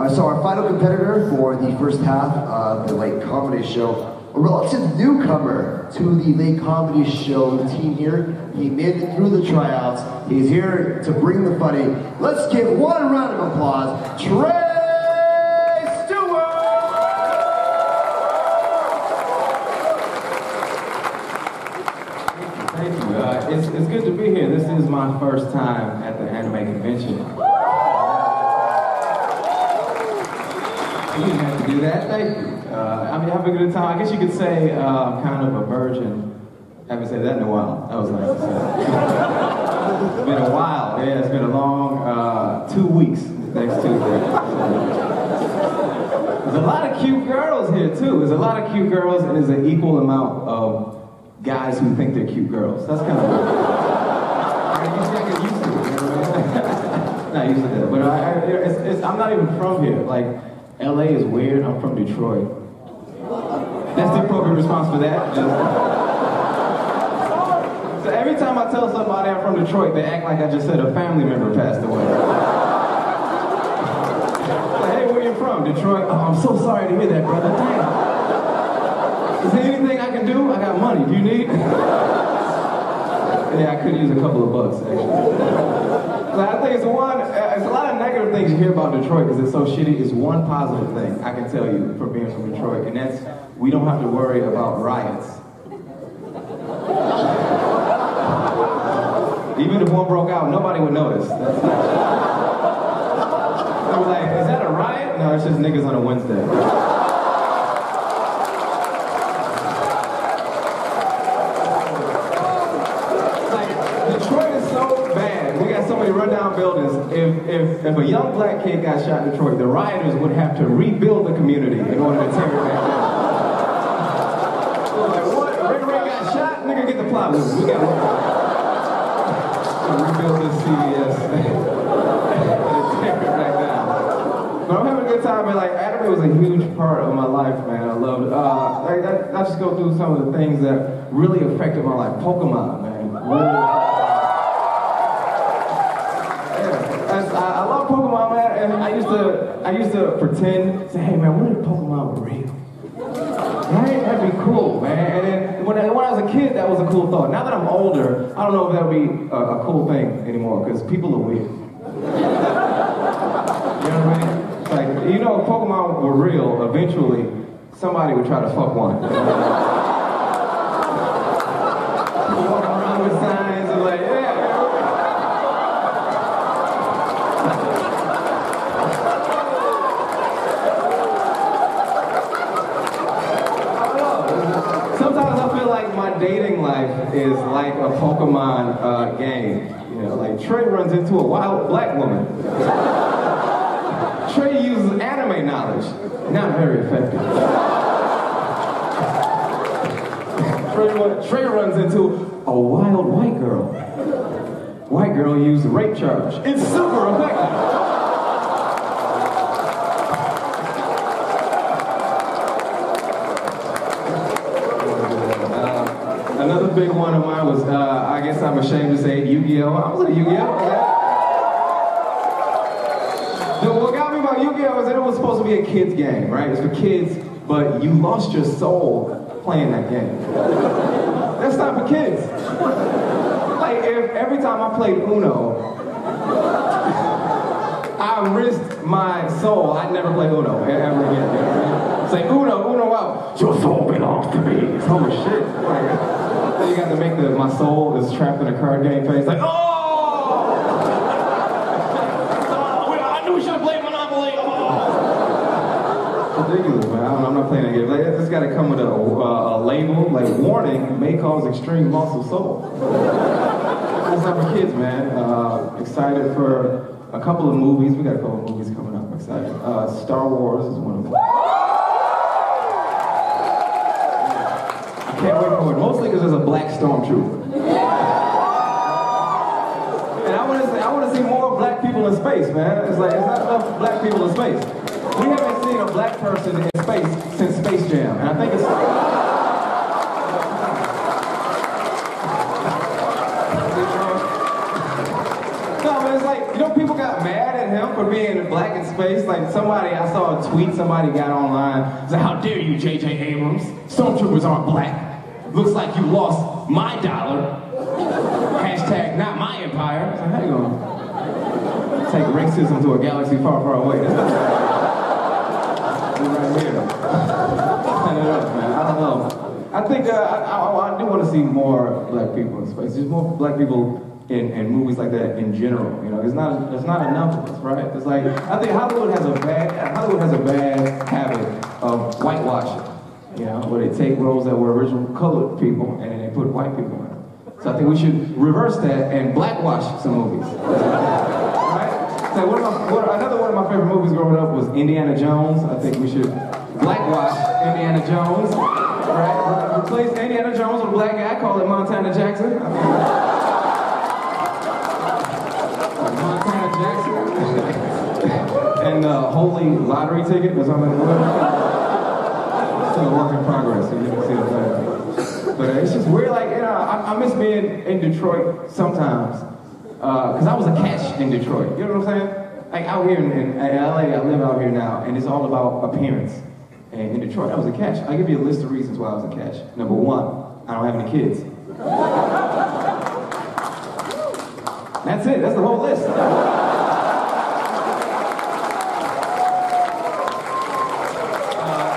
So our final competitor for the first half of the late comedy show, a relative newcomer to the late comedy show team here. He made it through the tryouts. He's here to bring the funny. Let's give one round of applause, Tre Stewart! Thank you. It's good to be here. This is my first time at the anime convention. You didn't have to do that, thank you. I'm having a good time. I guess you could say kind of a virgin. I haven't said that in a while. That was nice to say. It's been a while. Yeah, it's been a long 2 weeks next Tuesday. There's a lot of cute girls here too. There's a lot of cute girls and there's an equal amount of guys who think they're cute girls. That's kind of I get used to it. You know what I mean? Not used to that. But I'm not even from here. Like, LA is weird, I'm from Detroit. That's the appropriate response for that. So every time I tell somebody I'm from Detroit, they act like I just said a family member passed away. Like, hey, where you from? Detroit? Oh, I'm so sorry to hear that, brother. Damn. Is there anything I can do? I got money. Do you need? Yeah, I could use a couple of bucks, actually. So I think it's a lot of negative things you hear about Detroit because it's so shitty. It's one positive thing I can tell you from being from Detroit, and that's we don't have to worry about riots. Even if one broke out, nobody would notice. That's not... They were like, is that a riot? No, it's just niggas on a Wednesday. Rundown buildings. If a young black kid got shot in Detroit, the rioters would have to rebuild the community in order to tear it back down. So like, what? Ray got shot? Nigga, get the plywood. We got to rebuild this CVS and tear it back down. But I'm having a good time, man. Like, anime was a huge part of my life, man. I loved it. I just go through some of the things that really affected my life. Pokemon, man. Really. I love Pokemon, man, and I used to pretend, say, hey man, what if Pokemon were real? Right? That'd be cool, man. And then when I was a kid, that was a cool thought. Now that I'm older, I don't know if that would be a cool thing anymore, because people are weird. You know what I mean? It's like, you know, if Pokemon were real, eventually somebody would try to fuck one. Walking around with signs and like, yeah. Dating life is like a Pokemon game. You know, like Tre runs into a wild black woman. Tre uses anime knowledge. Not very effective. Tre runs into a wild white girl. White girl used a rape charge. It's super effective. Another big one of mine was, I guess I'm ashamed to say, Yu-Gi-Oh! I was at Yu-Gi-Oh! What got me about Yu-Gi-Oh! is that it was supposed to be a kid's game, right? It's for kids, but you lost your soul playing that game. That's not for kids. Like, if every time I played Uno, I risked my soul, I'd never play Uno ever again. You know? Say, Uno out. Your soul belongs to me. It's holy shit. Like, you got to make my soul is trapped in a card game face. Like, oh! I knew we should have played Monopoly. Oh! Ridiculous, man. I'm not playing that game. Like, it's got to come with a label, like warning, may cause extreme loss of soul. That's not for kids, man. Excited for a couple of movies. We got a couple of movies coming up. I'm excited. Star Wars is one of them. Can't wait for it. Mostly because there's a black stormtrooper. And I want to see more black people in space, man. It's like, it's not enough black people in space. We haven't seen a black person in space since Space Jam. And I think it's... No, man, it's like, you know, people got mad at him enough for being black in space. Like I saw a tweet somebody got online. It's like, how dare you, J.J. Abrams? Stormtroopers aren't black. Looks like you lost my dollar. Hashtag not my empire. So how you gonna take racism to a galaxy far, far away? Right here. Man. I don't know. I think I do want to see more black people in space. There's more black people in movies like that in general. You know, there's not enough of us, right? It's like I think Hollywood has a bad habit of whitewashing. You know, where they take roles that were original colored people and then they put white people in them. So I think we should reverse that and blackwash some movies. Right? So another one of my favorite movies growing up was Indiana Jones. I think we should blackwash Indiana Jones. Right? Replace Indiana Jones with a black guy, call it Montana Jackson. Montana Jackson. And Holy Lottery Ticket or something. Still a work in progress, so you can see what I'm saying. But it's just weird, like, you know, I miss being in Detroit sometimes. Because I was a catch in Detroit, you know what I'm saying? Like out here in LA, I live out here now, and it's all about appearance. And in Detroit, I was a catch. I'll give you a list of reasons why I was a catch. Number one, I don't have any kids. That's it, that's the whole list.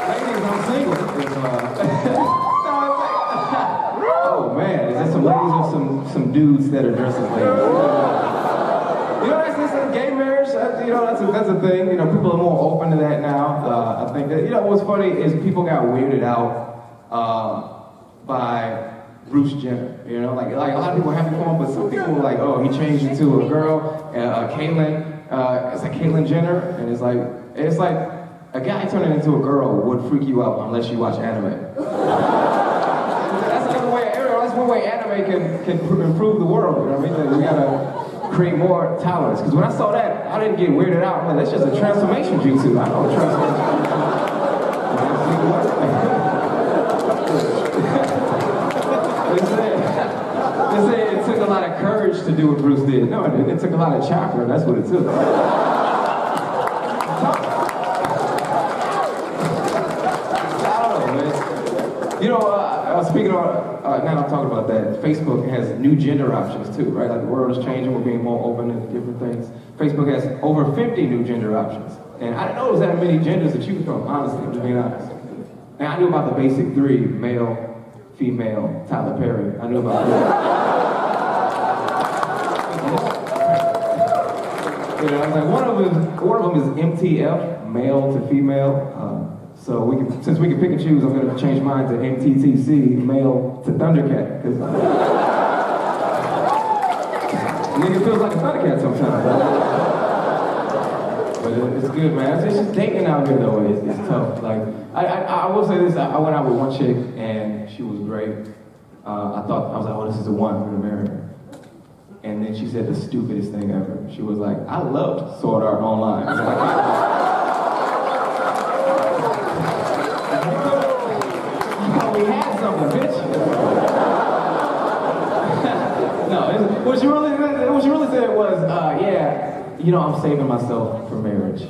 Ladies, I'm single. Oh man, is there some ladies or some dudes that are dressed as ladies? You know, that's gay marriage. You know, that's a thing. You know, people are more open to that now. I think that, you know, what's funny is people got weirded out by Bruce Jenner. You know, like a lot of people are having fun, but some people are like, oh, he changed into a girl. Caitlyn, it's like Caitlyn Jenner, and it's like a guy turning into a girl would freak you out unless you watch anime. That's another way. That's one way anime can improve the world. You know what I mean? We gotta create more tolerance. Because when I saw that, I didn't get weirded out. Man, that's just a transformation jutsu. I know transformation. They say it took a lot of courage to do what Bruce did. No, it took a lot of chakra. That's what it took. You know, speaking of, now I'm talking about that, Facebook has new gender options too, right? Like the world is changing, we're being more open to different things. Facebook has over 50 new gender options. And I didn't know there was that many genders to choose from, honestly, to be honest. And I knew about the basic three, male, female, Tyler Perry. I knew about that. You know, I was like, one of them is MTF, male to female. So since we can pick and choose, I'm gonna change mine to MTTC, male to Thundercat. Cause nigga feels like a Thundercat sometimes. But it's good, man. It's just dating out here though, it's tough. Like, I will say this, I went out with one chick and she was great. I was like, oh, this is the one, I'm gonna marry her. And then she said the stupidest thing ever. She was like, I loved Sword Art Online. I was like, we had something, bitch. No, what she really said was, yeah, you know, I'm saving myself for marriage.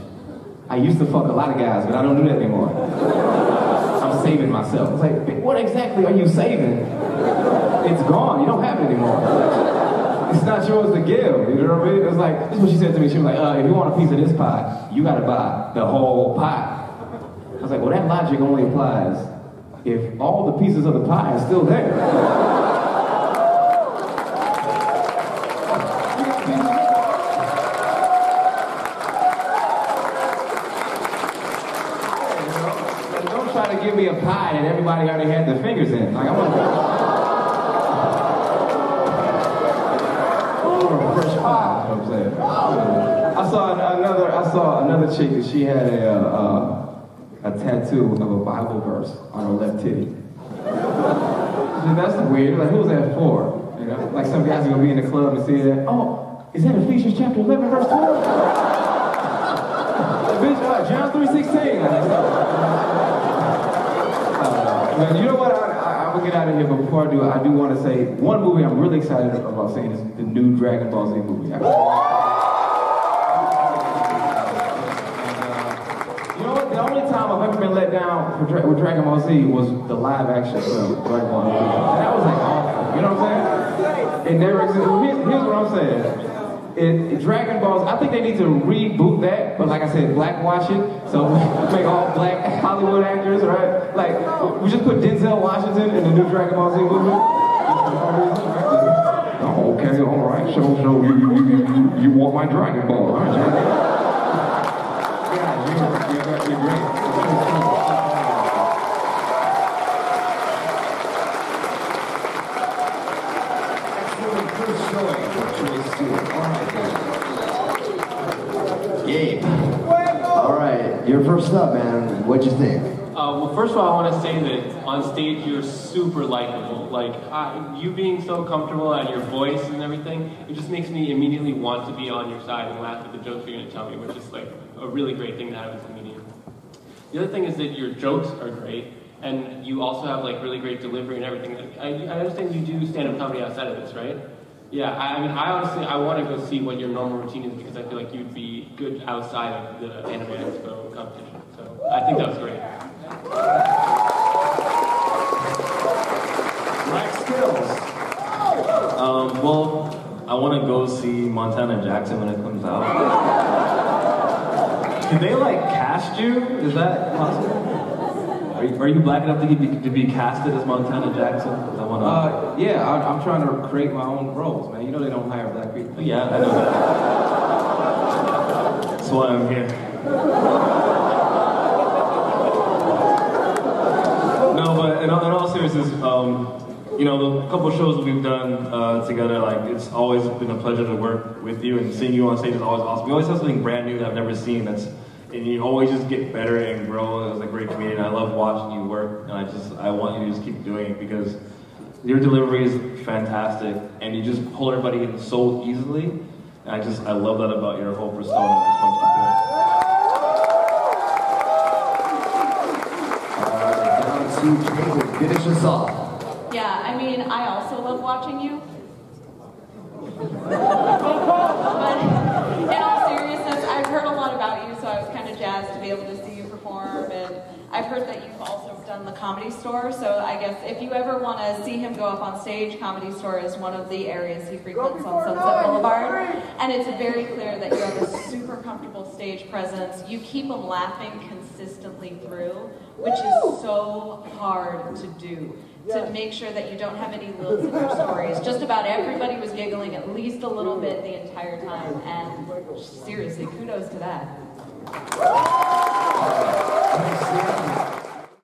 I used to fuck a lot of guys, but I don't do that anymore. I'm saving myself. It's like, what exactly are you saving? It's gone. You don't have it anymore. It's not yours to give. You know what I mean? It's like, this is what she said to me. She was like, if you want a piece of this pie, you gotta buy the whole pie. I was like, well, that logic only applies if all the pieces of the pie are still there. Don't try to give me a pie that everybody already had their fingers in. Like, I want a fresh pie, you know what I'm saying? I saw another chick that she had a tattoo of a Bible verse on her left titty. That's weird. Like, who's that for? You know, like some guys are gonna be in the club and see that. Oh, is that Ephesians chapter 11, verse 12? John 3:16. But you know what? I'm gonna get out of here. But before I do want to say one movie I'm really excited about seeing is the new Dragon Ball Z movie. only time I've ever been let down with Dragon Ball Z was the live action film, Dragon Ball Z. That was like awful, you know what I'm saying? It never existed. Here's what I'm saying. Dragon Balls, I think they need to reboot that, but like I said, blackwash it, so make all black Hollywood actors, right? Like, we just put Denzel Washington in the new Dragon Ball Z movie. Oh, okay, all right, so you want my Dragon Ball, aren't you? Yeah, you're great. First showing for Tre Stewart. Gabe. All right, you're first up, man. What'd you think? Well, first of all, I want to say that on stage you're super likable. Like, you being so comfortable and your voice and everything, it just makes me immediately want to be on your side and laugh at the jokes you're going to tell me, which is like a really great thing to have as a comedian. The other thing is that your jokes are great, and you also have like really great delivery and everything. I understand you do stand-up comedy outside of this, right? Yeah, I mean, I honestly want to go see what your normal routine is because I feel like you'd be good outside of the Anime Expo competition. So I think that was great. Black skills. Well, I want to go see Montana Jackson when it comes out. Can they like cast you? Is that possible? Are you black enough to be casted as Montana Jackson? I want to. Yeah, I'm trying to create my own roles, man. You know they don't hire black people. Yeah, I know that. That's why I'm here. No, but in all seriousness, you know, the couple of shows that we've done together, like, it's always been a pleasure to work with you, and seeing you on stage is always awesome. You always have something brand new that I've never seen and you always just get better and grow as a great comedian. I love watching you work, and I want you to just keep doing it because your delivery is fantastic, and you just pull everybody in so easily, and I love that about your whole persona. I just want you to keep doing it. Down to Jacob. Finish us off. Yeah, I mean, I also love watching you. But in all seriousness, I've heard a lot about you, so I was kind of jazzed to be able to see you perform. And I've heard that you've also done the Comedy Store, so I guess if you ever want to see him go up on stage, Comedy Store is one of the areas he frequents on Sunset Boulevard. And it's very clear that you have a super comfortable stage presence. You keep them laughing consistently through, which is so hard to do. To make sure that you don't have any lulls in your stories. Just about everybody was giggling at least a little bit the entire time, and seriously, kudos to that.